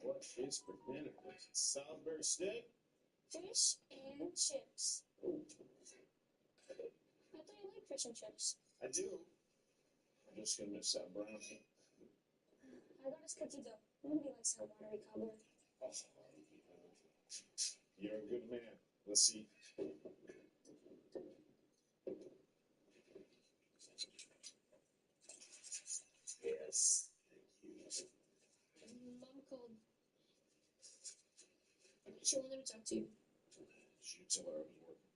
What is for dinner? Salisbury steak? Fish and chips. Oh, I thought you liked fish and chips. I do. I'm just gonna miss that brownie. I got us cookie dough. Nobody likes that watery cobbler. Oh, you're a good man. Let's see. Yes. Mom called. She wanted to talk to you. Did you tell her I was working?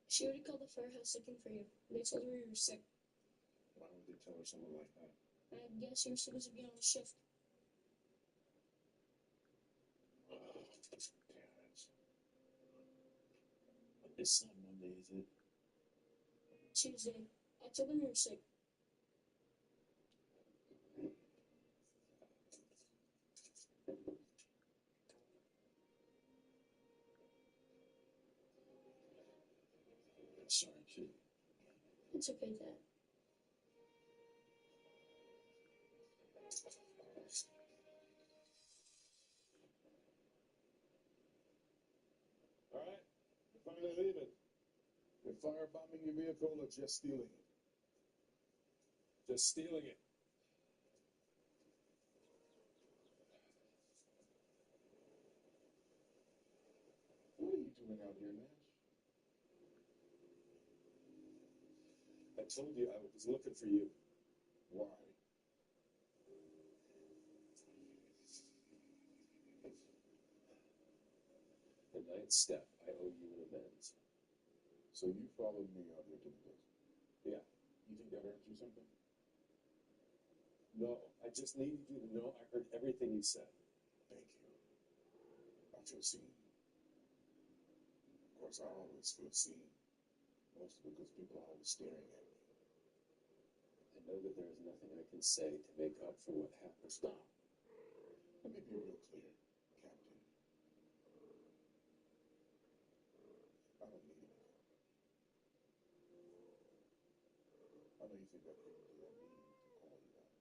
She already called the firehouse looking for you. They told her you were sick. Why would they tell her something like that? I guess you were supposed to be on shift. Oh, damn it. It's not Monday, is it? Tuesday. I told them you were sick. Sorry, kid. It's okay, Dad. All right. You're finally leaving. You're firebombing your vehicle or just stealing it? Just stealing it. What are you doing out here, Nash? I told you I was looking for you. Why? The ninth step. I owe you an amends. So you followed me out here to the desert? Yeah. You think that earned you something? No. I just needed you to know I heard everything you said. Thank you. I feel seen. Of course, I always feel seen. Mostly because people are always staring at me. I know that there is nothing I can say to make up for what happened. Stop. Let me be real clear, Captain. I don't need any help. I know you think I couldn't do that. I need to call you out.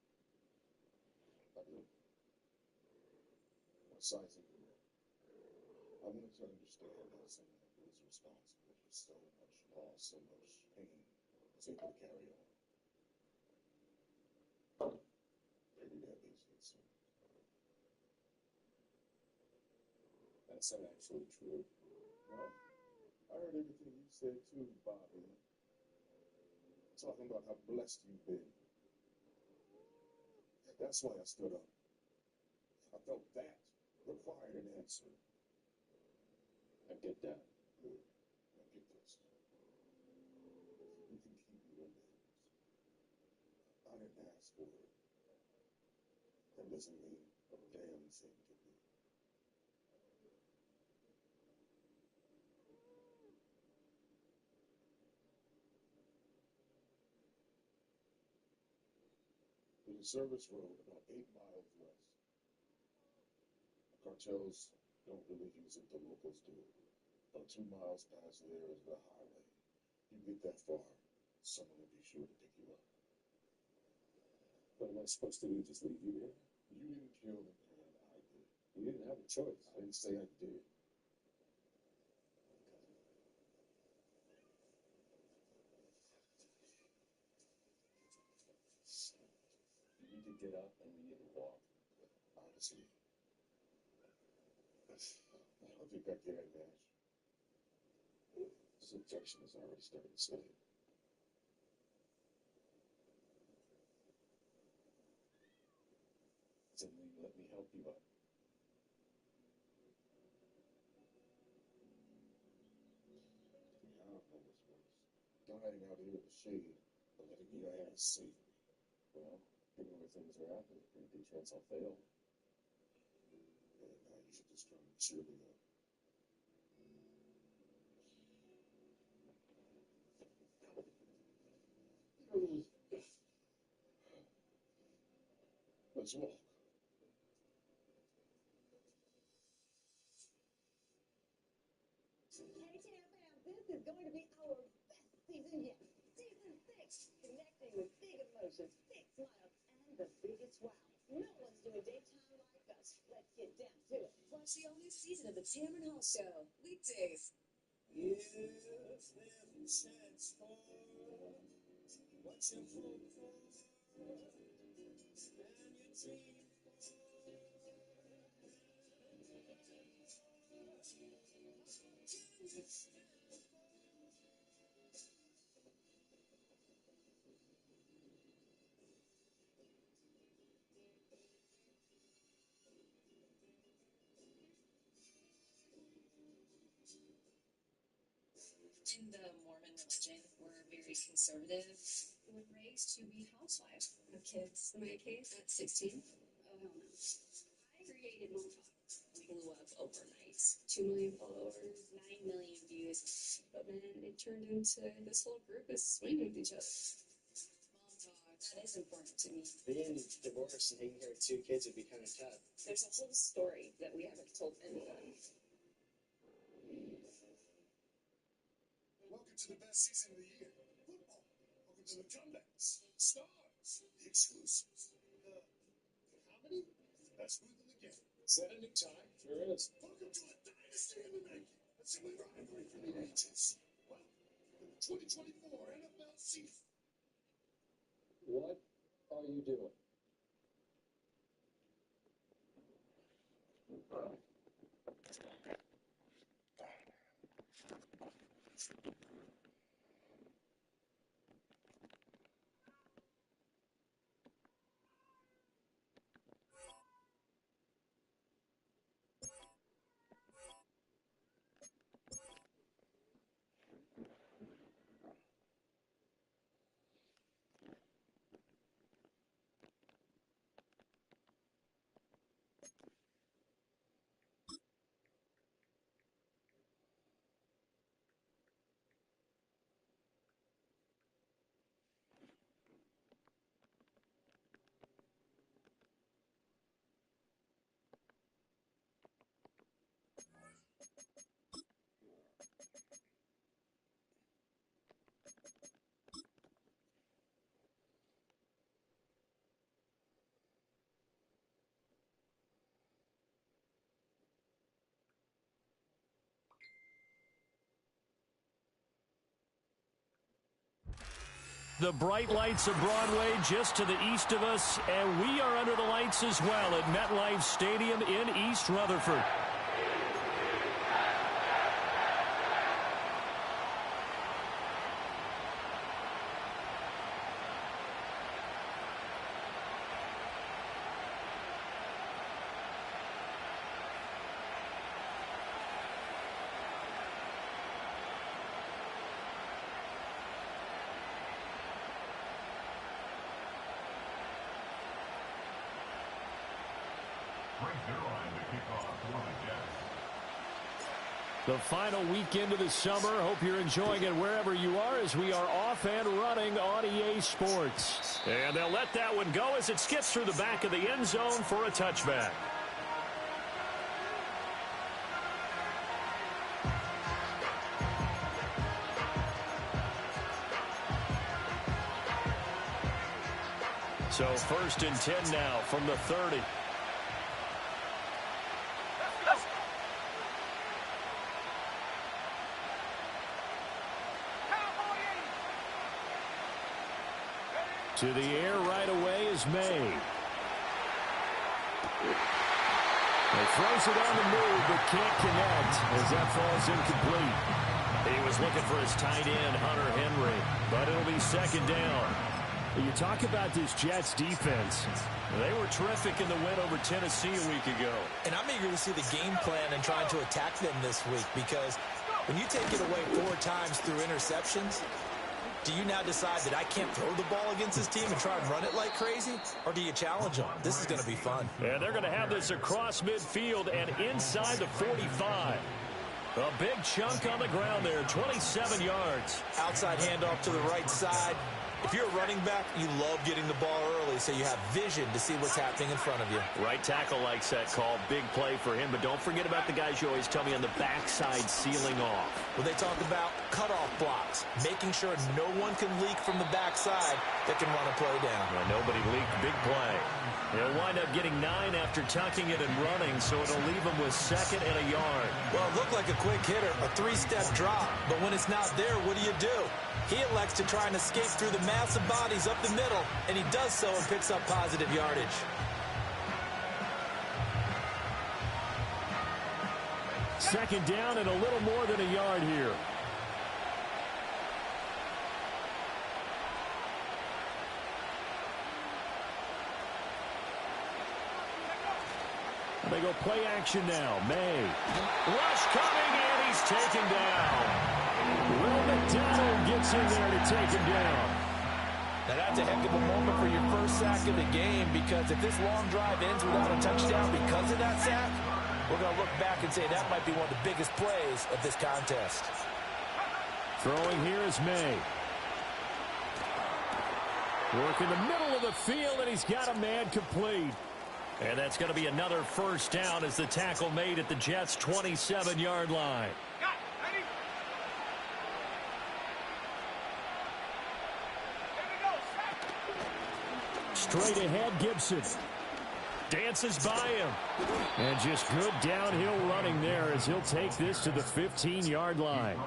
I do. What size of you? I wanted to understand how someone who is responsible for so much loss, so much pain, is able to carry on. Maybe that makes sense. That's not actually true. No. I heard everything you said too, Bobby. Talking about how blessed you've been. That's why I stood up. I felt that required an answer. I get that. Good. Now get this. You can keep your names. I didn't ask for it. That doesn't mean a damn thing to me. There's a service road about 8 miles west. The cartels don't really use it, the locals do. About 2 miles past there is the highway. You get that far, someone will be sure to pick you up. What am I supposed to do? Just leave you here? You didn't kill the man, I did. You didn't have a choice. I didn't say I did. You need to get up and we need to walk. Honestly, I don't think I can, Nash. This injection has already started slipping. Then will you let me help you up? I don't know what's worse. Dying out here in the shade, or letting your ass save me. Well, given where things are at, there's a pretty good chance I'll fail. And you should just try and cheer me up. Let's walk. This is going to be our best season yet. Season 6, connecting with big emotions, big smiles, and the biggest wow. No one's doing daytime like us. Let's get down to it. Watch the all-new season of the Tamron Hall Show, weekdays. If there's a chance for what you hope for and you dream In the Mormon religion, we're very conservative. We were raised to be housewives. No kids, in my case, at 16. Oh, hell no. I created Mocha. We blew up overnight. 2 million followers, 9 million views. But then it turned into this whole group is swinging with each other. Mom talk, that is important to me. Being divorced and taking care of 2 kids would be kind of tough. There's a whole story that we haven't told anyone. Welcome to the best season of the year. Football. Welcome to the comebacks, stars, the exclusives, the comedy, the best booth in the game. Set a new time. Sure is. Welcome to a dynasty in the making. A silly rivalry for the ages. Welcome to the 2024 NFL season. What are you doing? The bright lights of Broadway just to the east of us, and we are under the lights as well at MetLife Stadium in East Rutherford. The final weekend of the summer. Hope you're enjoying it wherever you are as we are off and running on EA Sports. And they'll let that one go as it skips through the back of the end zone for a touchback. So 1st and 10 now from the 30. To the air right away is May. He throws it on the move, but can't connect as that falls incomplete. He was looking for his tight end, Hunter Henry, but it'll be 2nd down. You talk about this Jets defense. They were terrific in the win over Tennessee a week ago. And I'm eager to see the game plan and trying to attack them this week, because when you take it away 4 times through interceptions, do you now decide that I can't throw the ball against this team and try and run it like crazy? Or do you challenge them? This is going to be fun. And they're going to have this across midfield and inside the 45. A big chunk on the ground there, 27 yards. Outside handoff to the right side. If you're a running back, you love getting the ball early so you have vision to see what's happening in front of you. Right tackle likes that call. Big play for him, but don't forget about the guys you always tell me on the backside sealing off. Well, they talk about cutoff blocks, making sure no one can leak from the backside that can run a play down. Yeah, nobody leaked. Big play. He'll wind up getting 9 after tucking it and running, so it'll leave him with 2nd and a yard. Well, it looked like a quick hitter, a 3-step drop, but when it's not there, what do? He elects to try and escape through the massive bodies up the middle, and he does so and picks up positive yardage. Second down and a little more than a yard here. They go play action now. May. Rush coming, and he's taken down. Will McDonald gets in there to take him down. Now that's a heck of a moment for your first sack of the game, because if this long drive ends without a touchdown because of that sack, we're going to look back and say that might be one of the biggest plays of this contest. Throwing here is May. Work in the middle of the field, and he's got a man complete. And that's going to be another first down as the tackle made at the Jets' 27-yard line. Straight ahead, Gibson. Dances by him. And just good downhill running there as he'll take this to the 15-yard line.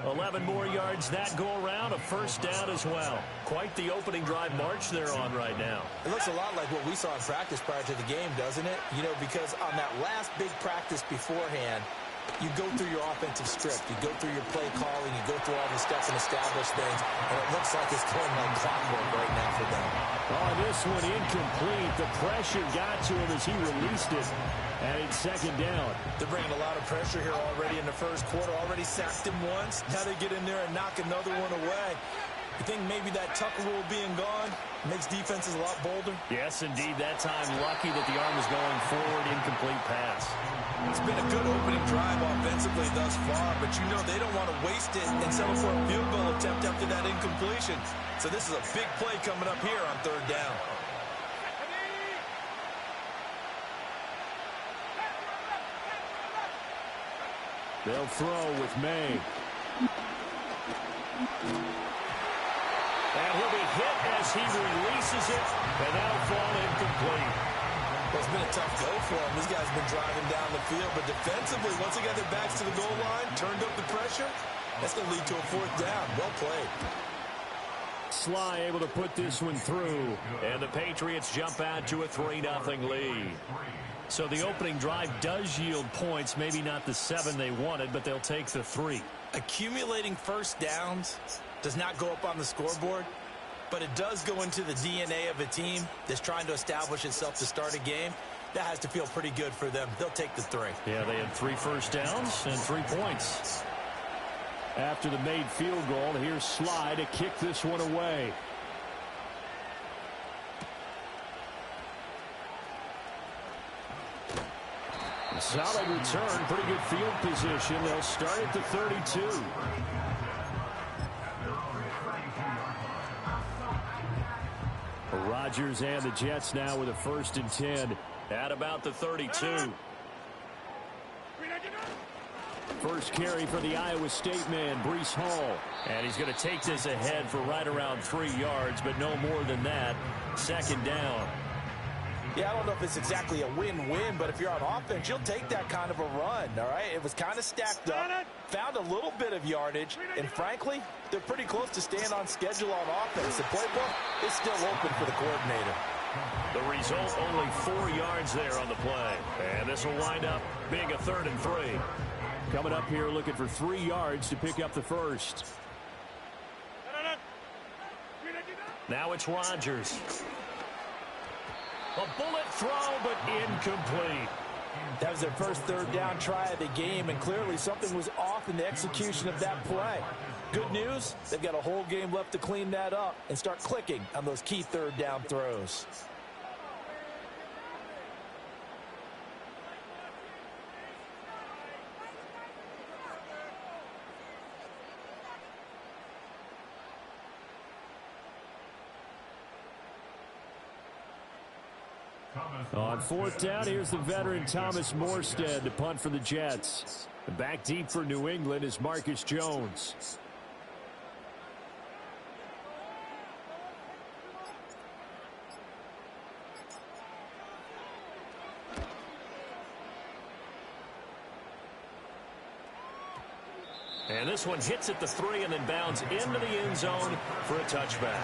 11 more yards that go around, a first down as well. Quite the opening drive march they're on right now. It looks a lot like what we saw in practice prior to the game, doesn't it? You know, because on that last big practice beforehand, you go through your offensive script, you go through your play calling, you go through all the steps and establish things, and it looks like it's going like clockwork right now for them. Oh, this one incomplete. The pressure got to him as he released it. And it's second down. They're bringing a lot of pressure here already in the first quarter. Already sacked him once. Now they get in there and knock another one away. You think maybe that Tucker rule being gone makes defenses a lot bolder? Yes, indeed. That time, lucky that the arm was going forward. Incomplete pass. It's been a good opening drive offensively thus far, but you know they don't want to waste it and settle for a field goal attempt after that incompletion. So this is a big play coming up here on third down. They'll throw with May. And he'll be hit as he releases it, and that'll fall incomplete. Well, it's been a tough go for him. These guys have been driving down the field, but defensively, once they got their backs to the goal line, turned up the pressure, that's going to lead to a fourth down. Well played. Sly able to put this one through, and the Patriots jump out to a 3-0 lead. So the opening drive does yield points, maybe not the 7 they wanted, but they'll take the 3. Accumulating first downs does not go up on the scoreboard, but it does go into the DNA of a team that's trying to establish itself to start a game. That has to feel pretty good for them. They'll take the 3. Yeah, they had 3 first downs and 3 points. After the made field goal, here's Sly to kick this one away. Solid return, pretty good field position. They'll start at the 32. Rodgers and the Jets now with a 1st and 10 at about the 32. First carry for the Iowa State man, Breece Hall. And he's going to take this ahead for right around 3 yards, but no more than that. Second down. Yeah, I don't know if it's exactly a win-win, but if you're on offense, you'll take that kind of a run, all right? It was kind of stacked up, found a little bit of yardage, and frankly, they're pretty close to staying on schedule on offense. The playbook is still open for the coordinator. The result, only 4 yards there on the play. And this will wind up being a 3rd and 3. Coming up here looking for 3 yards to pick up the first. Now it's Rodgers. A bullet throw, but incomplete. That was their first 3rd down try of the game, and clearly something was off in the execution of that play. Good news, they've got a whole game left to clean that up and start clicking on those key 3rd down throws. On fourth down, here's the veteran Thomas Morstead to punt for the Jets. Back deep for New England is Marcus Jones. And this one hits at the 3 and then bounds into the end zone for a touchback.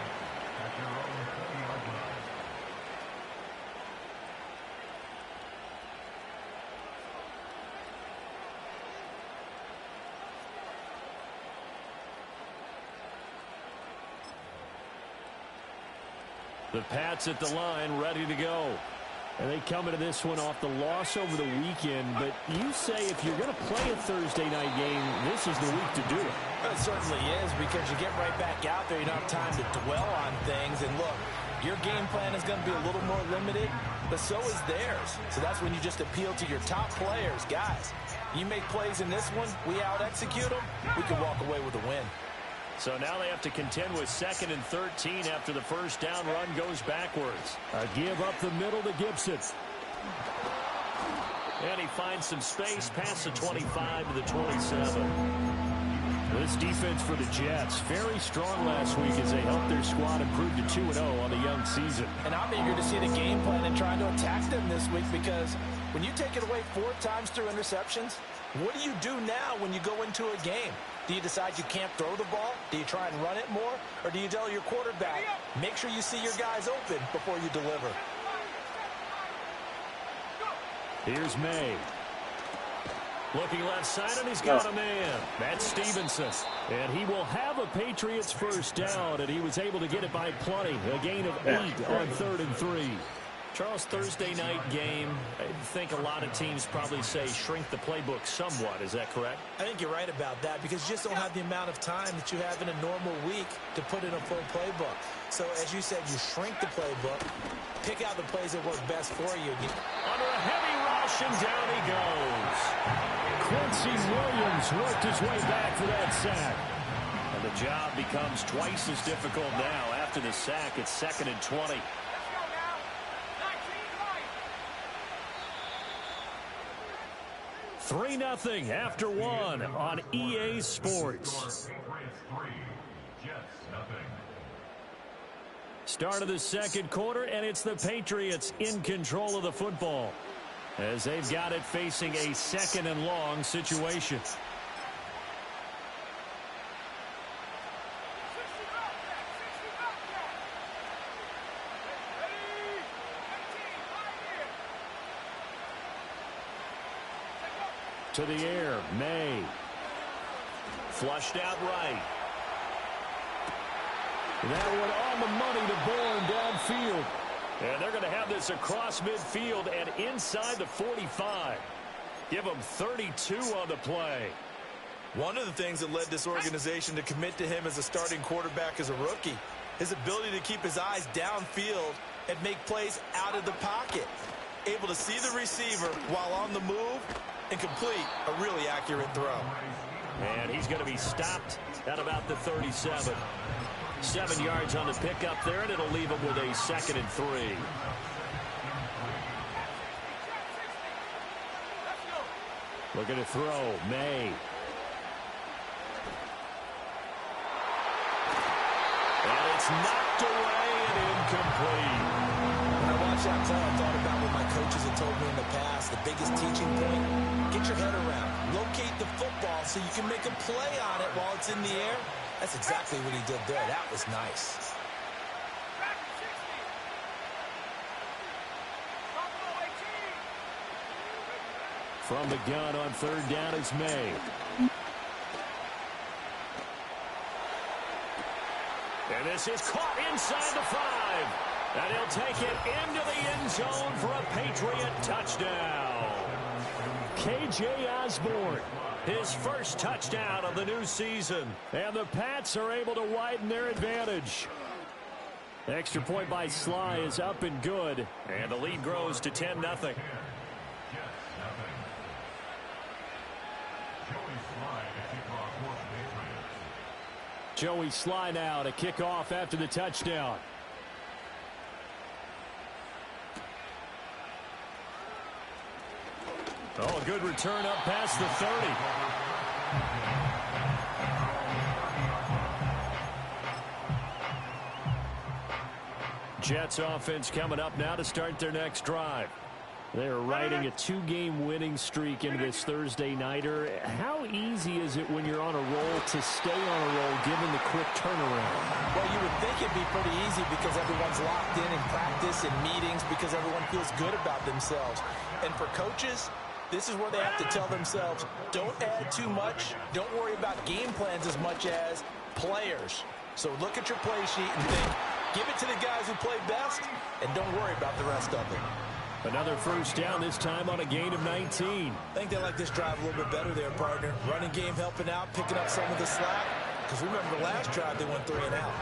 The Pats at the line, ready to go. And they come into this one off the loss over the weekend. But you say if you're going to play a Thursday night game, this is the week to do it. It certainly is, because you get right back out there. You don't have time to dwell on things. And look, your game plan is going to be a little more limited, but so is theirs. So that's when you just appeal to your top players. Guys, you make plays in this one, we out-execute them, we can walk away with a win. So now they have to contend with 2nd and 13 after the first down run goes backwards. A give up the middle to Gibson. And he finds some space past the 25 to the 27. This defense for the Jets, very strong last week as they helped their squad improve to 2-0 on the young season. And I'm eager to see the game plan and trying to attack them this week, because when you take it away 4 times through interceptions, what do you do now when you go into a game? Do you decide you can't throw the ball? Do you try and run it more? Or do you tell your quarterback, make sure you see your guys open before you deliver? Here's May. Looking left side, and he's got a man. That's Stevenson. And he will have a Patriots first down, and he was able to get it by plenty. A gain of 8 on 3rd and 3. Charles, Thursday night game, I think a lot of teams probably say shrink the playbook somewhat. Is that correct? I think you're right about that, because you just don't have the amount of time that you have in a normal week to put in a full playbook. So, as you said, you shrink the playbook, pick out the plays that work best for you. Under a heavy rush, and down he goes. Quincy Williams worked his way back for that sack. And the job becomes twice as difficult now. After the sack, it's 2nd and 20. 3-0 after 1 on EA Sports. Start of the second quarter, and it's the Patriots in control of the football as they've got it facing a 2nd and long situation. To the air, May. Flushed out right. That one on the money to Bourne downfield. And they're going to have this across midfield and inside the 45. Give them 32 on the play. One of the things that led this organization to commit to him as a starting quarterback as a rookie, his ability to keep his eyes downfield and make plays out of the pocket. Able to see the receiver while on the move and complete a really accurate throw. And he's going to be stopped at about the 37. 7 yards on the pickup there, and it'll leave him with a 2nd and 3. Looking to throw, May. And it's knocked away and incomplete. When I watched that play, I thought about what my coaches had told me in the past. The biggest teaching point, get your head around. Locate the football so you can make a play on it while it's in the air. That's exactly what he did there. That was nice. From the gun on 3rd down is May. And this is caught inside the 5. And he'll take it into the end zone for a Patriot touchdown. KJ Osborne, his first touchdown of the new season. And the Pats are able to widen their advantage. Extra point by Sly is up and good. And the lead grows to 10-0. Joey Sly now to kick off after the touchdown. Oh, a good return up past the 30. Jets offense coming up now to start their next drive. They're riding a 2-game winning streak into this Thursday nighter. How easy is it when you're on a roll to stay on a roll given the quick turnaround? Well, you would think it'd be pretty easy because everyone's locked in practice and meetings because everyone feels good about themselves. And for coaches, this is where they have to tell themselves, don't add too much. Don't worry about game plans as much as players. So look at your play sheet and think, give it to the guys who play best, and don't worry about the rest of it. Another first down, this time on a gain of 19. I think they like this drive a little bit better there, partner. Running game helping out, picking up some of the slack. Because remember the last drive, they went 3 and out.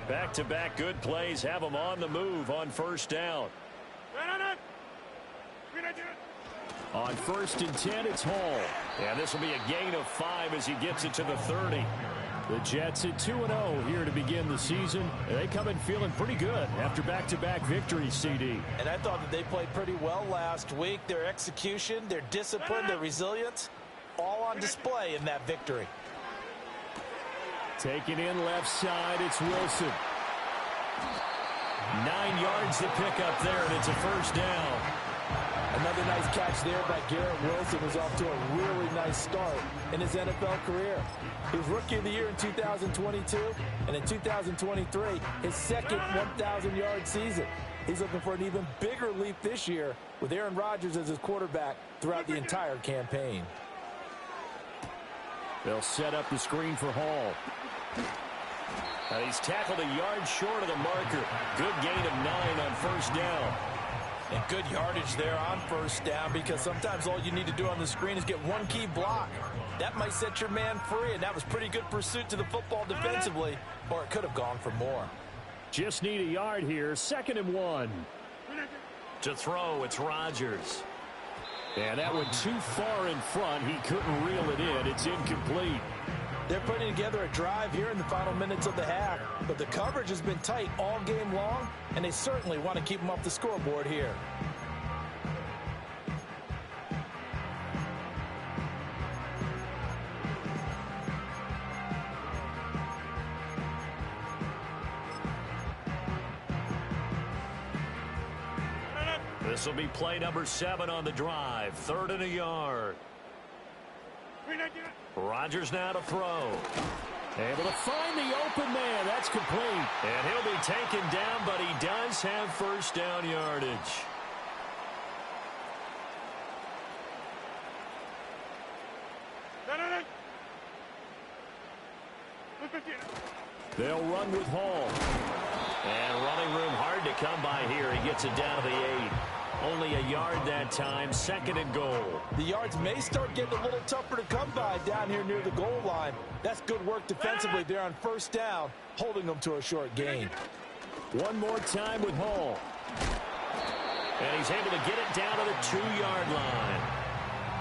Back-to-back good plays have them on the move on first down. On 1st and 10, it's Hall. And this will be a gain of 5 as he gets it to the 30. The Jets at 2-0 here to begin the season. They come in feeling pretty good after back-to-back victories, CD. And I thought that they played pretty well last week. Their execution, their discipline, their resilience, all on display in that victory. Taking in left side, it's Wilson. 9 yards to pick up there, and it's a first down. Another nice catch there by Garrett Wilson, who's off to a really nice start in his NFL career. He was Rookie of the Year in 2022, and in 2023, his second 1,000-yard season. He's looking for an even bigger leap this year with Aaron Rodgers as his quarterback throughout the entire campaign. They'll set up the screen for Hall. And he's tackled a yard short of the marker. Good gain of 9 on first down. And good yardage there on first down because sometimes all you need to do on the screen is get one key block. That might set your man free, and that was pretty good pursuit to the football defensively, or it could have gone for more. Just need a yard here. 2nd and 1. To throw, it's Rodgers. And that went too far in front. He couldn't reel it in. It's incomplete. They're putting together a drive here in the final minutes of the half, but the coverage has been tight all game long, and they certainly want to keep them off the scoreboard here. This will be play number 7 on the drive. 3rd and a yard. Rodgers now to throw. Able to find the open man. That's complete. And he'll be taken down, but he does have first down yardage. They'll run with Hall. And running room hard to come by here. He gets it down to the 8. Only a yard that time, 2nd and goal. The yards may start getting a little tougher to come by down here near the goal line. That's good work defensively there on first down, holding them to a short gain. One more time with Hall. And he's able to get it down to the 2-yard line.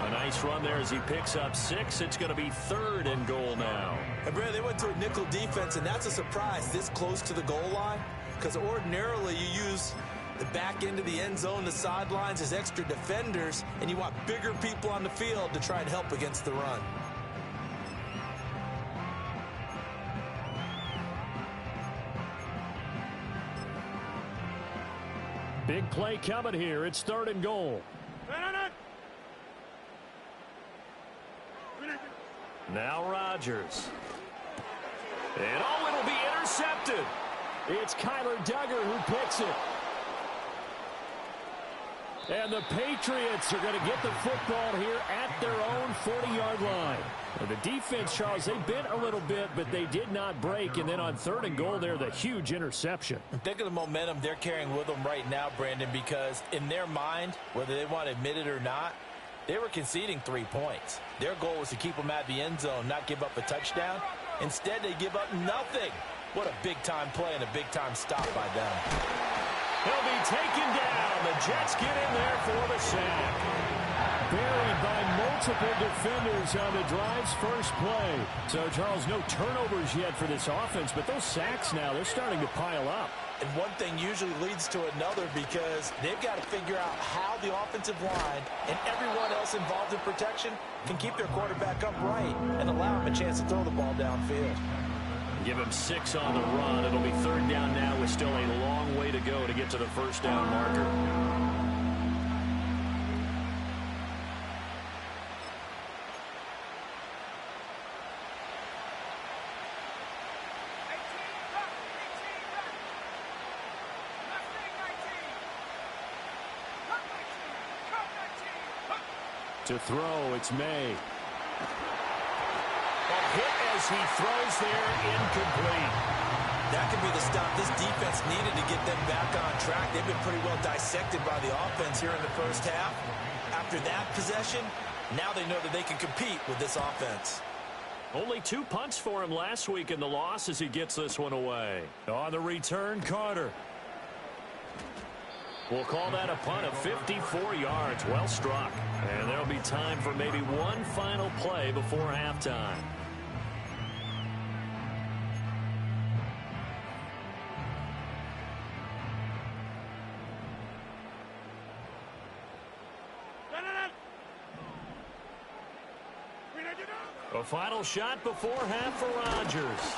A nice run there as he picks up 6. It's going to be 3rd and goal now. And Brad, they went to a nickel defense, and that's a surprise this close to the goal line, because ordinarily you use the back end of the end zone, the sidelines as extra defenders, and you want bigger people on the field to try and help against the run. Big play coming here. It's 3rd and goal. Now Rodgers. And it'll be intercepted. It's Kyler Duggar who picks it. And the Patriots are going to get the football here at their own 40-yard line. And the defense, Charles, they bent a little bit, but they did not break. And then on 3rd and goal there, the huge interception. Think of the momentum they're carrying with them right now, Brandon, because in their mind, whether they want to admit it or not, they were conceding 3 points. Their goal was to keep them at the end zone, not give up a touchdown. Instead, they give up nothing. What a big-time play and a big-time stop by them. He'll be taken down. The Jets get in there for the sack. Buried by multiple defenders on the drive's first play. So, Charles, no turnovers yet for this offense, but those sacks now, they're starting to pile up. And one thing usually leads to another because they've got to figure out how the offensive line and everyone else involved in protection can keep their quarterback upright and allow him a chance to throw the ball downfield. Give him 6 on the run. It'll be 3rd down now with still a long way to go to get to the first down marker. To throw, it's May. A hit as he throws there, incomplete. That could be the stop this defense needed to get them back on track. They've been pretty well dissected by the offense here in the first half. After that possession, now they know that they can compete with this offense. Only 2 punts for him last week in the loss as he gets this one away. On the return, Carter. We'll call that a punt of 54 yards. Well struck. And there'll be time for maybe one final play before halftime. A final shot before half for Rodgers.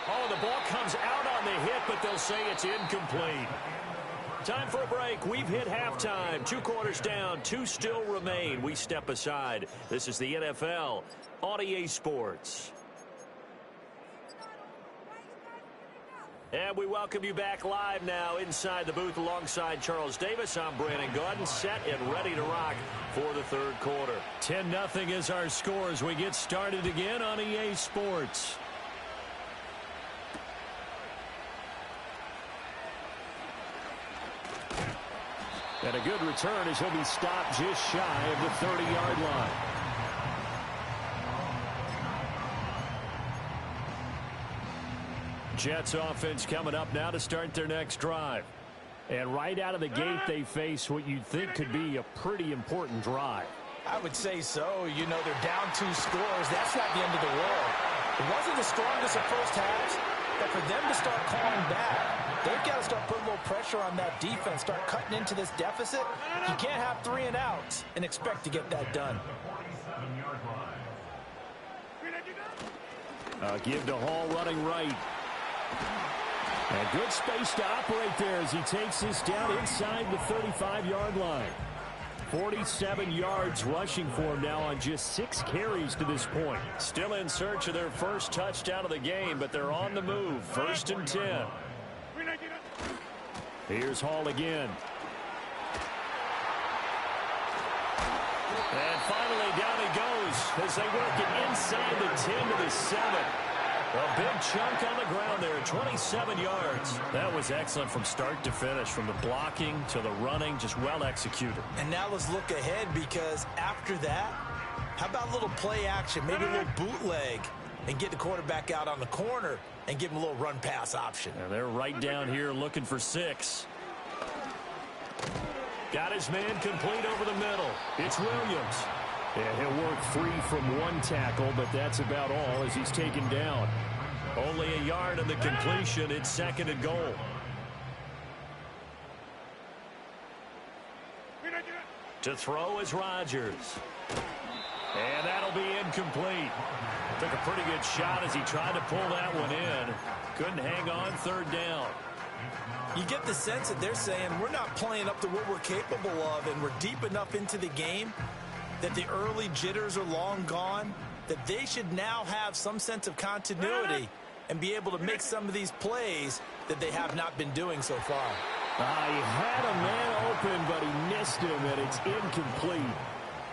Oh, the ball comes out on the hit, but they'll say it's incomplete. Time for a break. We've hit halftime. 2 quarters down. 2 still remain. We step aside. This is the NFL on EA Sports. And we welcome you back live now inside the booth alongside Charles Davis. I'm Brandon Gaudin, set and ready to rock for the 3rd quarter. 10-0 is our score as we get started again on EA Sports. And a good return as he'll be stopped just shy of the 30-yard line. Jets offense coming up now to start their next drive. And right out of the gate, they face what you'd think could be a pretty important drive. I would say so. You know, they're down 2 scores. That's not the end of the world. It wasn't the strongest of first halves, but for them to start calling back, they've got to start putting a little pressure on that defense, start cutting into this deficit. You can't have 3 and outs and expect to get that done. Give to Hall running right. And good space to operate there as he takes this down inside the 35-yard line. 47 yards rushing for him now on just 6 carries to this point. Still in search of their first touchdown of the game, but they're on the move. 1st and 10. Here's Hall again. And finally down he goes as they work it inside the 10 to the 7. A big chunk on the ground there, 27 yards. That was excellent from start to finish, from the blocking to the running, just well executed. And now let's look ahead because after that, how about a little play action, maybe a little bootleg, and get the quarterback out on the corner and give him a little run-pass option. And they're right down here looking for 6. Got his man complete over the middle. It's Williams. And he'll work 3 from 1 tackle, but that's about all as he's taken down. Only a yard on the completion. It's 2nd and goal. To throw is Rodgers. And that'll be incomplete. Took a pretty good shot as he tried to pull that one in. Couldn't hang on, 3rd down. You get the sense that they're saying we're not playing up to what we're capable of, and we're deep enough into the game that the early jitters are long gone, that they should now have some sense of continuity and be able to make some of these plays that they have not been doing so far. He had a man open, but he missed him, and it's incomplete.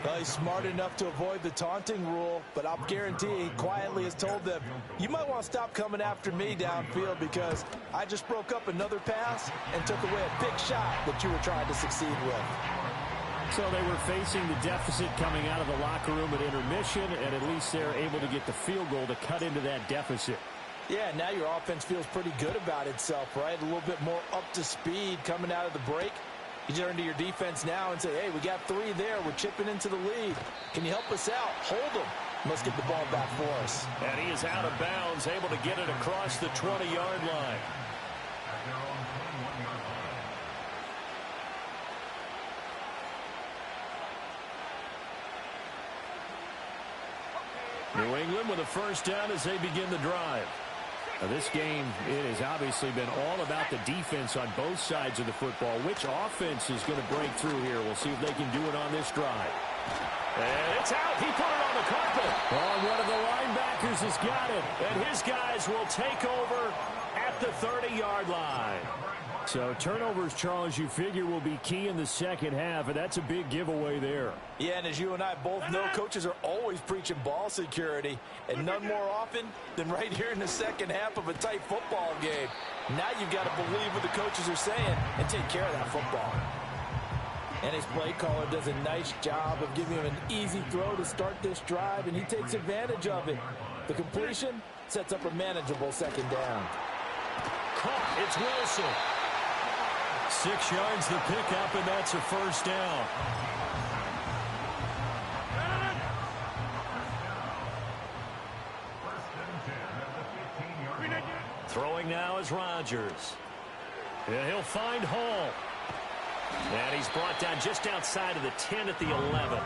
Well, he's smart enough to avoid the taunting rule, but I'll guarantee he quietly has told them, you might want to stop coming after me downfield because I just broke up another pass and took away a big shot that you were trying to succeed with. So they were facing the deficit coming out of the locker room at intermission, and at least they're able to get the field goal to cut into that deficit. Yeah, now your offense feels pretty good about itself, right? A little bit more up to speed coming out of the break. You turn to your defense now and say, hey, we got 3 there. We're chipping into the lead. Can you help us out? Hold them. Let's get the ball back for us. And he is out of bounds, able to get it across the 20-yard line. New England with a first down as they begin the drive. Now this game, it has obviously been all about the defense on both sides of the football. Which offense is going to break through here? We'll see if they can do it on this drive. And it's out. He put it on the carpet. Oh, one of the linebackers has got it. And his guys will take over at the 30-yard line. So turnovers, Charles, you figure will be key in the second half, and that's a big giveaway there. Yeah, and as you and I both know, coaches are always preaching ball security, and none more often than right here in the second half of a tight football game. Now you've got to believe what the coaches are saying and take care of that football. And his play caller does a nice job of giving him an easy throw to start this drive, and he takes advantage of it. The completion sets up a manageable second down. Caught. It's Wilson. 6 yards the pickup, and that's a first down. Throwing now is Rodgers. Yeah, he'll find Hall. And he's brought down just outside of the 10 at the 11.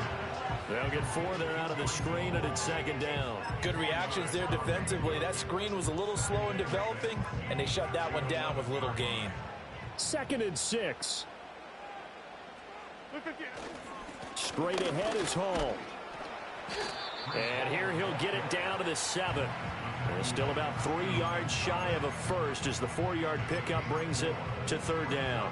They'll get 4 there out of the screen, and it's second down. Good reactions there defensively. That screen was a little slow in developing, and they shut that one down with little gain. 2nd and 6. Straight ahead is Hall. And here he'll get it down to the 7. And still about 3 yards shy of a first as the 4-yard pickup brings it to 3rd down.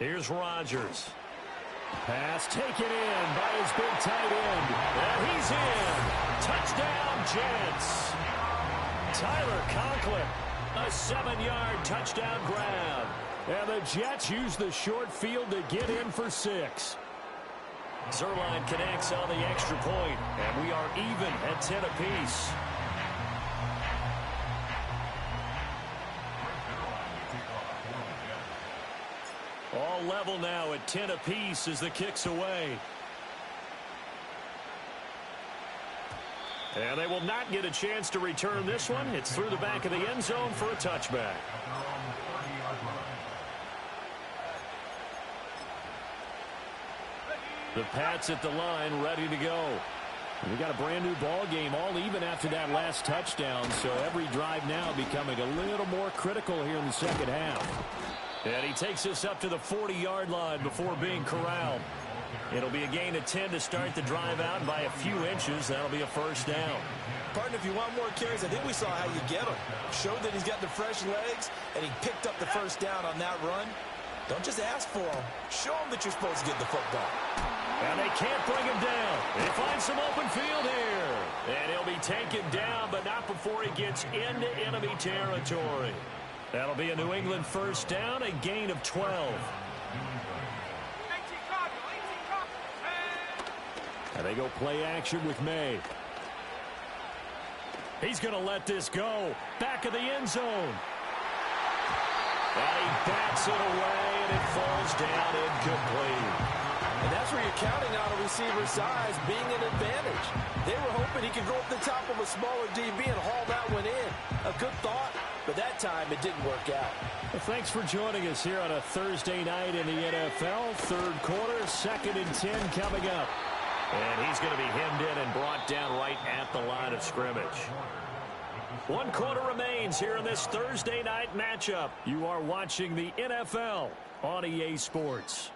Here's Rodgers. Pass taken in by his big tight end. And he's in. Touchdown, Jets. Tyler Conklin, a 7-yard touchdown grab. And the Jets use the short field to get in for 6. Zuerlein connects on the extra point, and we are even at 10 apiece. All level now at 10 apiece as the kick's away. And they will not get a chance to return this one. It's through the back of the end zone for a touchback. The Pats at the line, ready to go. We got a brand new ball game, all even after that last touchdown. So every drive now becoming a little more critical here in the second half. And he takes us up to the 40-yard line before being corralled. It'll be a gain of 10 to start the drive out by a few inches. That'll be a first down. Partner, if you want more carries, I think we saw how you get him. Showed that he's got the fresh legs, and he picked up the first down on that run. Don't just ask for him. Show him that you're supposed to get the football. And they can't bring him down. They find some open field here. And he'll be taken down, but not before he gets into enemy territory. That'll be a New England first down, a gain of 12. And they go play action with May. He's going to let this go. Back of the end zone. And he bats it away, and it falls down incomplete. And that's where you're counting on a receiver's size being an advantage. They were hoping he could go up the top of a smaller DB and haul that one in. A good thought, but that time it didn't work out. Well, thanks for joining us here on a Thursday night in the NFL. Third quarter, 2nd and 10 coming up. And he's going to be hemmed in and brought down right at the line of scrimmage. 1 quarter remains here in this Thursday night matchup. You are watching the NFL on EA Sports.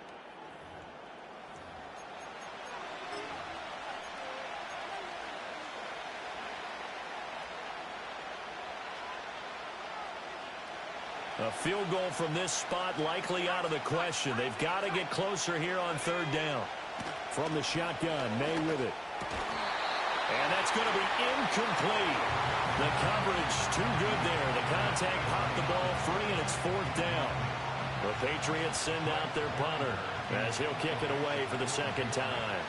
A field goal from this spot likely out of the question. They've got to get closer here on 3rd down. From the shotgun, May with it. And that's going to be incomplete. The coverage too good there. The contact popped the ball free, and it's 4th down. The Patriots send out their punter as he'll kick it away for the 2nd time.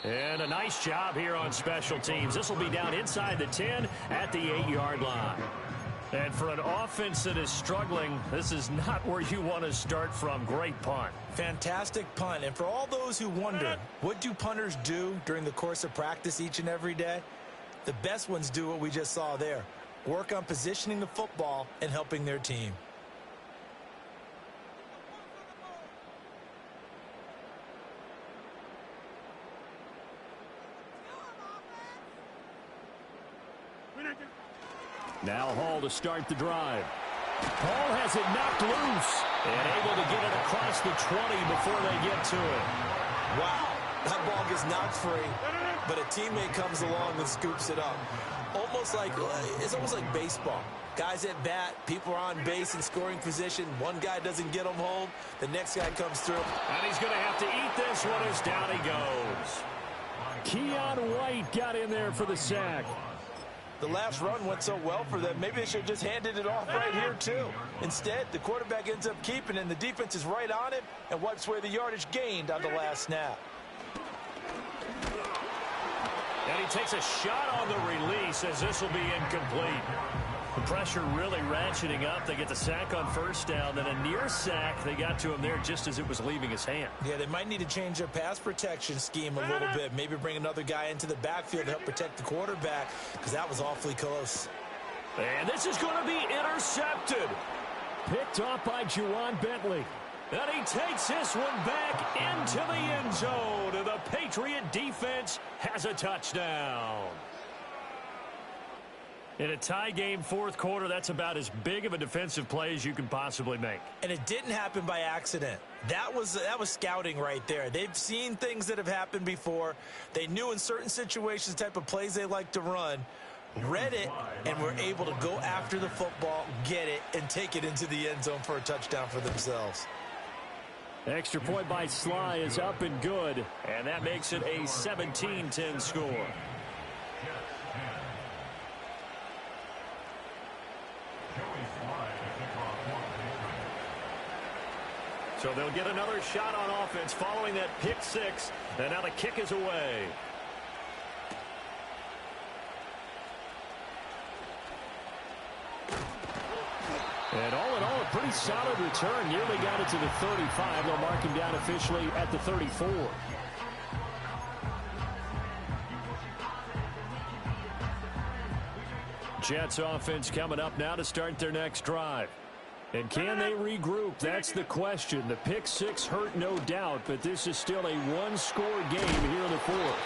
And a nice job here on special teams. This will be down inside the 10 at the 8-yard line. And for an offense that is struggling, this is not where you want to start from. Great punt. Fantastic punt. And for all those who wonder, what do punters do during the course of practice each and every day? The best ones do what we just saw there. Work on positioning the football and helping their team. Now Hall to start the drive. Hall has it knocked loose and able to get it across the 20 before they get to it. Wow, that ball gets knocked free, but a teammate comes along and scoops it up. It's almost like baseball. Guys at bat, people are on base in scoring position. One guy doesn't get them home, the next guy comes through. And he's going to have to eat this one as down he goes. Keon White got in there for the sack. The last run went so well for them, maybe they should have just handed it off right here, too. Instead, the quarterback ends up keeping it, and the defense is right on him and wipes away the yardage gained on the last snap. And he takes a shot on the release as this will be incomplete. The pressure really ratcheting up. They get the sack on first down, then a near sack. They got to him there just as it was leaving his hand. Yeah, they might need to change their pass protection scheme a little bit. Maybe bring another guy into the backfield to help protect the quarterback, because that was awfully close. And this is going to be intercepted. Picked off by Juwan Bentley. And he takes this one back into the end zone. And the Patriot defense has a touchdown. In a tie game fourth quarter, that's about as big of a defensive play as you can possibly make. And it didn't happen by accident. That was scouting right there. They've seen things that have happened before. They knew in certain situations the type of plays they like to run, read it, and were able to go after the football, get it, and take it into the end zone for a touchdown for themselves. Extra point by Sly is up and good, and that makes it a 17-10 score. So they'll get another shot on offense following that pick six, and now the kick is away. And all in all, a pretty solid return. Nearly got it to the 35. They'll mark him down officially at the 34. Jets offense coming up now to start their next drive. And can they regroup? That's the question. The pick six hurt, no doubt, but this is still a one-score game here in the fourth.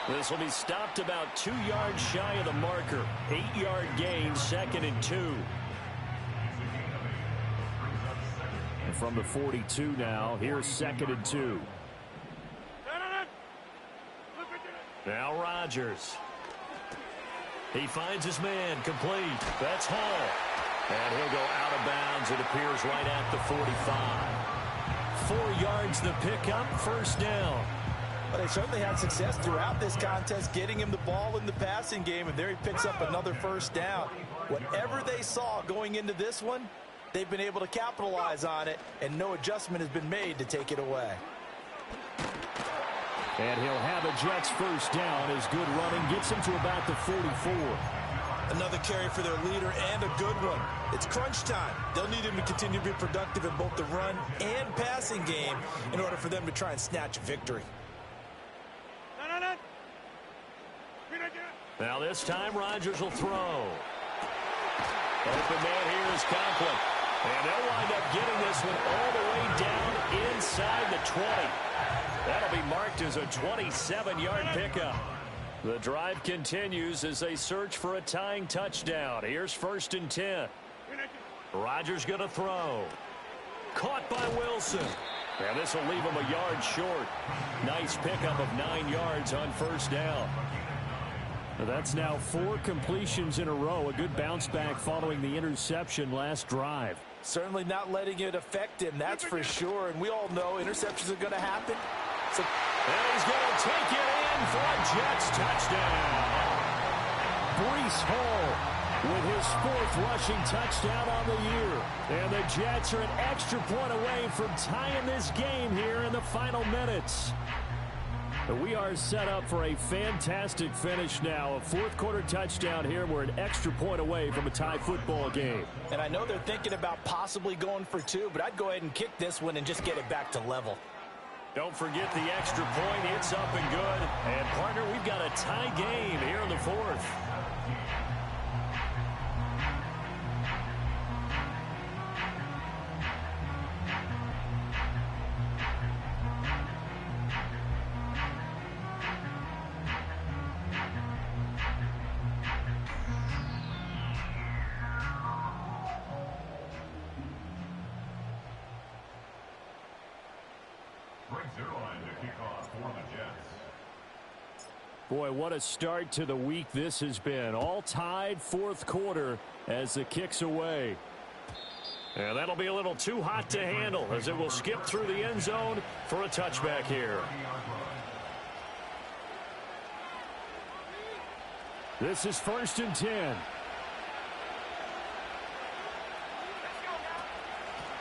This will be stopped about 2 yards shy of the marker. 8-yard gain, 2nd and 2. And from the 42 now, here's 2nd and 2. Now Rodgers. He finds his man, complete. That's Hall. And he'll go out of bounds. It appears right at the 45. 4 yards the pickup, first down. But they certainly had success throughout this contest, getting him the ball in the passing game, and there he picks up another first down. Whatever they saw going into this one, they've been able to capitalize on it, and no adjustment has been made to take it away. And he'll have a Jets first down as good running gets him to about the 44. Another carry for their leader and a good one. It's crunch time. They'll need him to continue to be productive in both the run and passing game in order for them to try and snatch a victory. Now this time Rodgers will throw. Open man here is Conklin. And they'll wind up getting this one all the way down inside the 20. That'll be marked as a 27-yard pickup. The drive continues as they search for a tying touchdown. Here's 1st and 10. Rodgers going to throw. Caught by Wilson. And this will leave him a yard short. Nice pickup of 9 yards on first down. That's now 4 completions in a row. A good bounce back following the interception last drive. Certainly not letting it affect him, that's for sure. And we all know interceptions are going to happen. And he's going to take it in for a Jets touchdown. Breece Hall with his 4th rushing touchdown on the year. And the Jets are an extra point away from tying this game here in the final minutes. We are set up for a fantastic finish now. A fourth-quarter touchdown here. We're an extra point away from a tie football game. And I know they're thinking about possibly going for two, but I'd go ahead and kick this one and just get it back to level. Don't forget the extra point. It's up and good. And, partner, we've got a tie game here in the fourth. Boy, what a start to the week this has been. All tied fourth quarter as the kick's away. And that'll be a little too hot to handle as it will skip through the end zone for a touchback here. This is 1st and 10.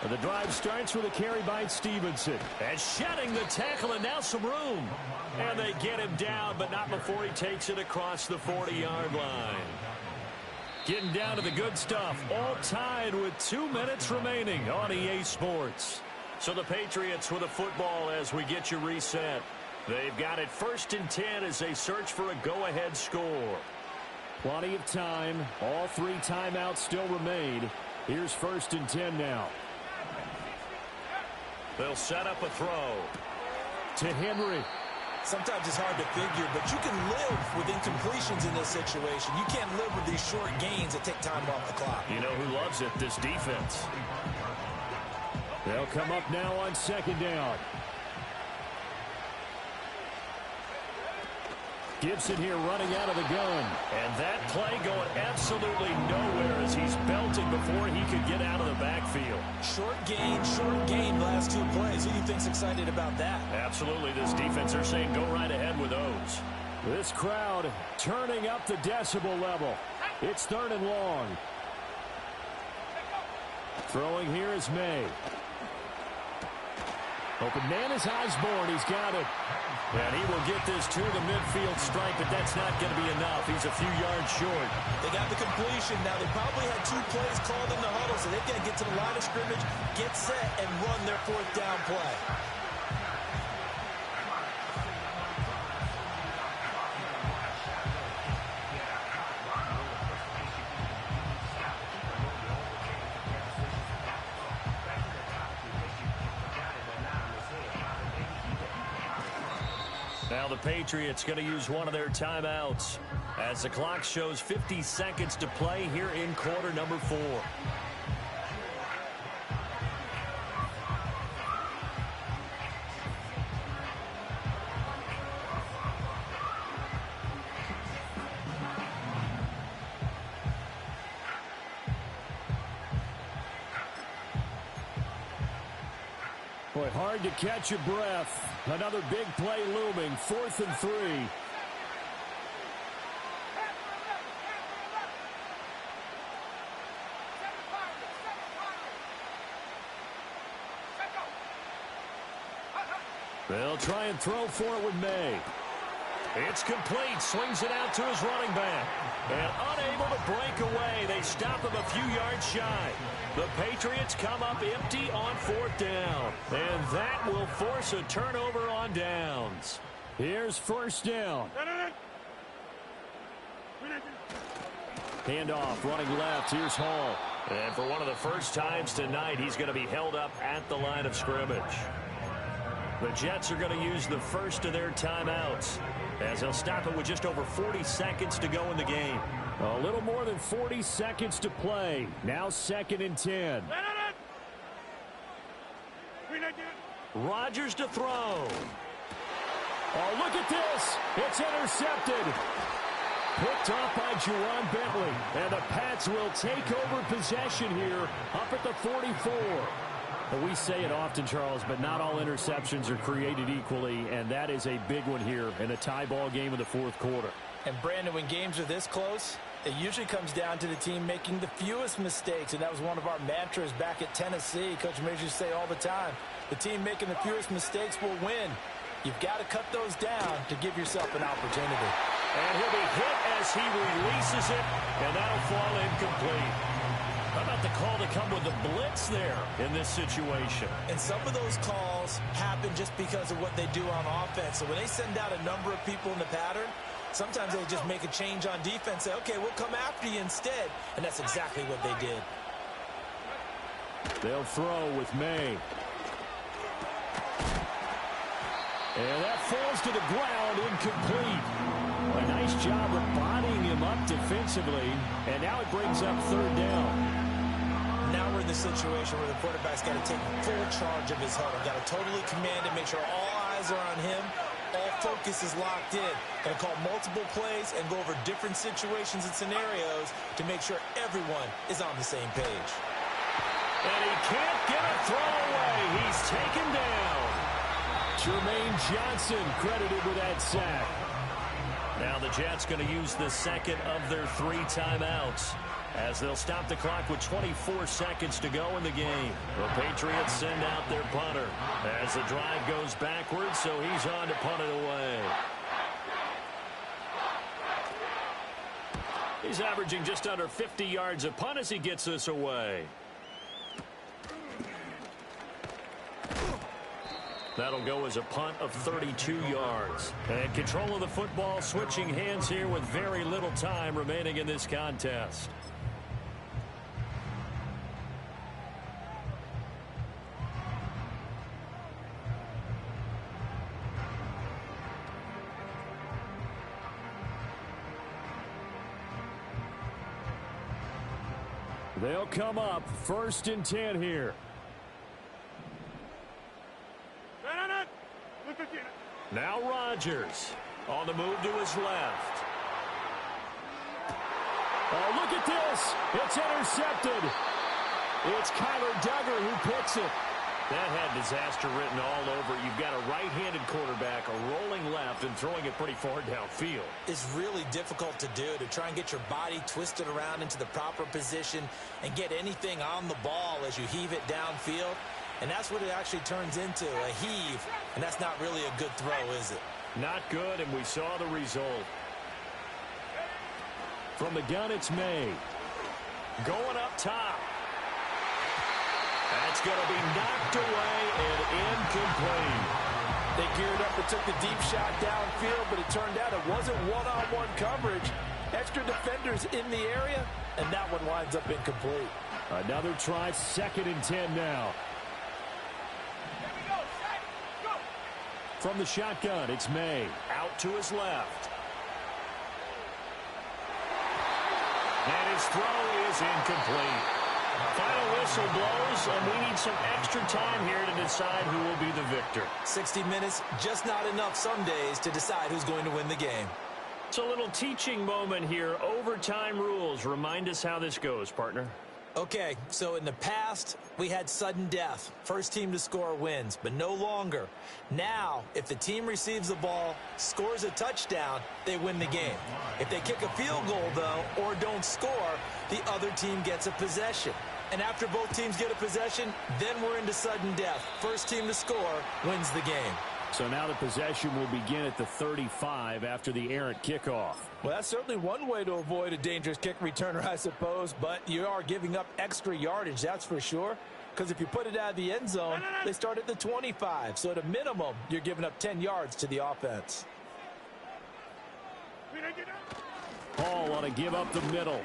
And the drive starts with a carry by Stevenson. And shedding the tackle, and now some room. And they get him down, but not before he takes it across the 40-yard line. Getting down to the good stuff. All tied with 2 minutes remaining on EA Sports. So the Patriots with a football as we get you reset. They've got it 1st and 10 as they search for a go-ahead score. Plenty of time. All 3 timeouts still remain. Here's 1st and 10 now. They'll set up a throw to Henry. Sometimes it's hard to figure, but you can live with incompletions in this situation. You can't live with these short gains that take time off the clock. You know who loves it? This defense. They'll come up now on 2nd down. Gibson here running out of the gun. And that play going absolutely nowhere as he's belted before he could get out of the backfield. Short gain last 2 plays. Who do you think's excited about that? Absolutely. This defense, they're saying go right ahead with those. This crowd turning up the decibel level. It's 3rd and long. Throwing here is May. Open man is Osborne. He's got it. And he will get this to the midfield stripe, but that's not going to be enough. He's a few yards short. They got the completion. Now, they probably had 2 plays called in the huddle, so they've got to get to the line of scrimmage, get set, and run their 4th down play. Now the Patriots going to use one of their timeouts as the clock shows 50 seconds to play here in quarter number 4. Boy, hard to catch your breath. Another big play looming. 4th and 3. They'll try and throw for it with May. It's complete. Swings it out to his running back. And unable to break away. They stop him a few yards shy. The Patriots come up empty on 4th down. And that will force a turnover on downs. Here's 1st down. Handoff running left. Here's Hall. And for one of the first times tonight, he's going to be held up at the line of scrimmage. The Jets are going to use the first of their timeouts as they'll stop it with just over 40 seconds to go in the game. A little more than 40 seconds to play. Now 2nd and 10. Rodgers to throw. Oh, look at this. It's intercepted. Picked off by Juwan Bentley. And the Pats will take over possession here up at the 44. We say it often, Charles, but not all interceptions are created equally, and that is a big one here in a tie ball game in the 4th quarter. And, Brandon, when games are this close, it usually comes down to the team making the fewest mistakes, and that was one of our mantras back at Tennessee. Coach Majors say all the time, the team making the fewest mistakes will win. You've got to cut those down to give yourself an opportunity. And he'll be hit as he releases it, and that'll fall incomplete. How about the call to come with the blitz there in this situation? And some of those calls happen just because of what they do on offense. So when they send out a number of people in the pattern, sometimes they just make a change on defense, say, okay, we'll come after you instead. And that's exactly what they did. They'll throw with May. And that falls to the ground, incomplete. A nice job of bodying him up defensively, and now it brings up third down. Now we're in the situation where the quarterback's got to take full charge of his huddle. Got to totally command it, make sure all eyes are on him. All focus is locked in. Going to call multiple plays and go over different situations and scenarios to make sure everyone is on the same page. And he can't get a throw away. He's taken down. Jermaine Johnson credited with that sack. Now the Jets going to use the second of their 3 timeouts as they'll stop the clock with 24 seconds to go in the game. The Patriots send out their punter as the drive goes backwards, so he's on to punt it away. He's averaging just under 50 yards a punt as he gets this away. That'll go as a punt of 32 yards. And control of the football switching hands here with very little time remaining in this contest. They'll come up 1st and 10 here. Now Rodgers on the move to his left. Oh, look at this. It's intercepted. It's Kyler Duggar who picks it. That had disaster written all over it. You've got a right-handed quarterback, a rolling left, and throwing it pretty far downfield. It's really difficult to do, to try and get your body twisted around into the proper position and get anything on the ball as you heave it downfield. And that's what it actually turns into, a heave. And that's not really a good throw, is it? Not good, and we saw the result. From the gun, it's May. Going up top. That's going to be knocked away and incomplete. They geared up and took the deep shot downfield, but it turned out it wasn't one-on-one coverage. Extra defenders in the area, and that one winds up incomplete. Another try, 2nd and 10 now. From the shotgun, it's May. Out to his left. And his throw is incomplete. Final whistle blows, and we need some extra time here to decide who will be the victor. 60 minutes, just not enough some days to decide who's going to win the game. It's a little teaching moment here. Overtime rules. Remind us how this goes, partner. Okay, so in the past, we had sudden death. First team to score wins, but no longer. Now, if the team receives the ball, scores a touchdown, they win the game. If they kick a field goal, though, or don't score, the other team gets a possession. And after both teams get a possession, then we're into sudden death. First team to score wins the game. So now the possession will begin at the 35 after the errant kickoff. Well, that's certainly one way to avoid a dangerous kick returner, I suppose, but you are giving up extra yardage, that's for sure. Because if you put it out of the end zone, they start at the 25. So at a minimum, you're giving up 10 yards to the offense. Hall want to give up the middle.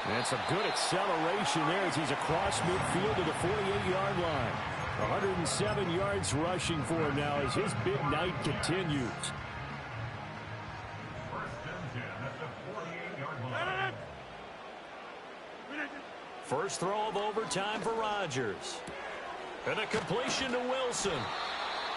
And some good acceleration there as he's across midfield to the 48-yard line. 107 yards rushing for him now as his big night continues. First throw of overtime for Rodgers. And a completion to Wilson.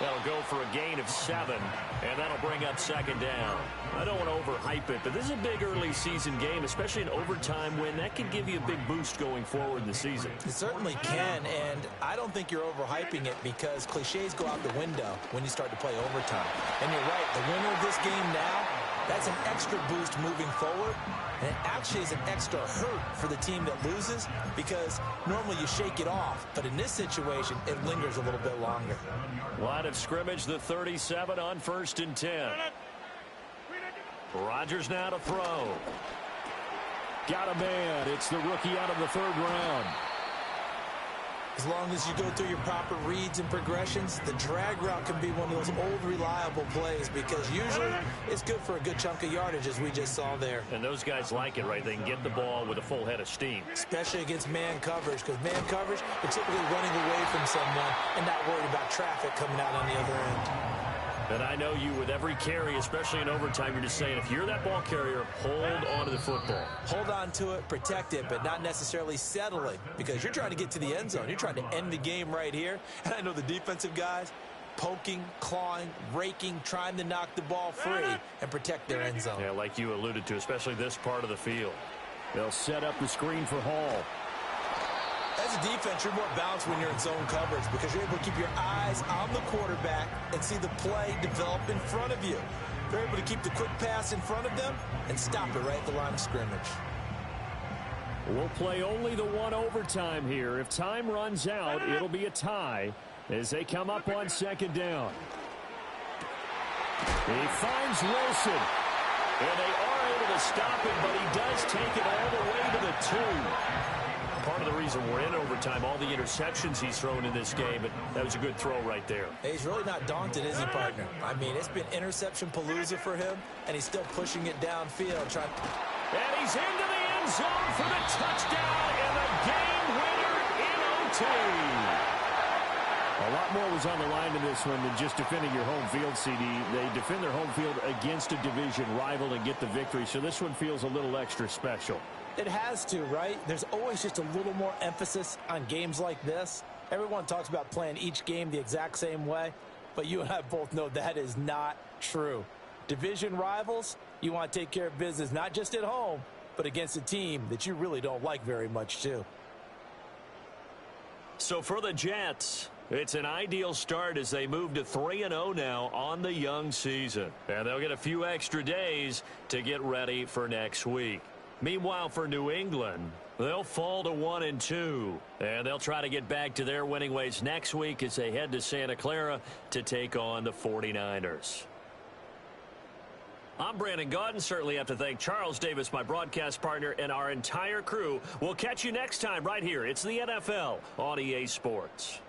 That'll go for a gain of 7, and that'll bring up 2nd down. I don't want to overhype it, but this is a big early season game, especially an overtime win. That can give you a big boost going forward in the season. It certainly can, and I don't think you're overhyping it because cliches go out the window when you start to play overtime. And you're right, the winner of this game now That's an extra boost moving forward. And it actually is an extra hurt for the team that loses because normally you shake it off. But in this situation, it lingers a little bit longer. Line of scrimmage, the 37 on 1st and 10. Rodgers now to throw. Got a man. It's the rookie out of the 3rd round. As long as you go through your proper reads and progressions, the drag route can be one of those old reliable plays because usually it's good for a good chunk of yardage as we just saw there. And those guys like it, right? They can get the ball with a full head of steam. Especially against man coverage because man coverage, they're typically running away from someone and not worried about traffic coming out on the other end. And I know you with every carry, especially in overtime, you're just saying if you're that ball carrier, hold on to the football. Hold on to it, protect it, but not necessarily settling because you're trying to get to the end zone. You're trying to end the game right here. And I know the defensive guys poking, clawing, raking, trying to knock the ball free and protect their end zone. Yeah, like you alluded to, especially this part of the field. They'll set up the screen for Hall. As a defense, you're more balanced when you're in zone coverage because you're able to keep your eyes on the quarterback and see the play develop in front of you. They're able to keep the quick pass in front of them and stop it right at the line of scrimmage. We'll play only the one overtime here. If time runs out, it'll be a tie as they come up on 2nd down. He finds Wilson. And they are able to stop him, but he does take it all the way to the 2. Part of the reason we're in overtime, all the interceptions he's thrown in this game, but that was a good throw right there. Hey, he's really not daunted, is he, partner? I mean, it's been interception palooza for him, and he's still pushing it downfield. And he's into the end zone for the touchdown and the game winner in OT. A lot more was on the line in this one than just defending your home field, CD. They defend their home field against a division rival and get the victory, so this one feels a little extra special. It has to, right? There's always just a little more emphasis on games like this. Everyone talks about playing each game the exact same way, but you and I both know that is not true. Division rivals, you want to take care of business not just at home, but against a team that you really don't like very much, too. So for the Jets, it's an ideal start as they move to 3-0 now on the young season. And they'll get a few extra days to get ready for next week. Meanwhile, for New England, they'll fall to 1-2, and they'll try to get back to their winning ways next week as they head to Santa Clara to take on the 49ers. I'm Brandon Gaudin. Certainly have to thank Charles Davis, my broadcast partner, and our entire crew. We'll catch you next time right here. It's the NFL on EA Sports.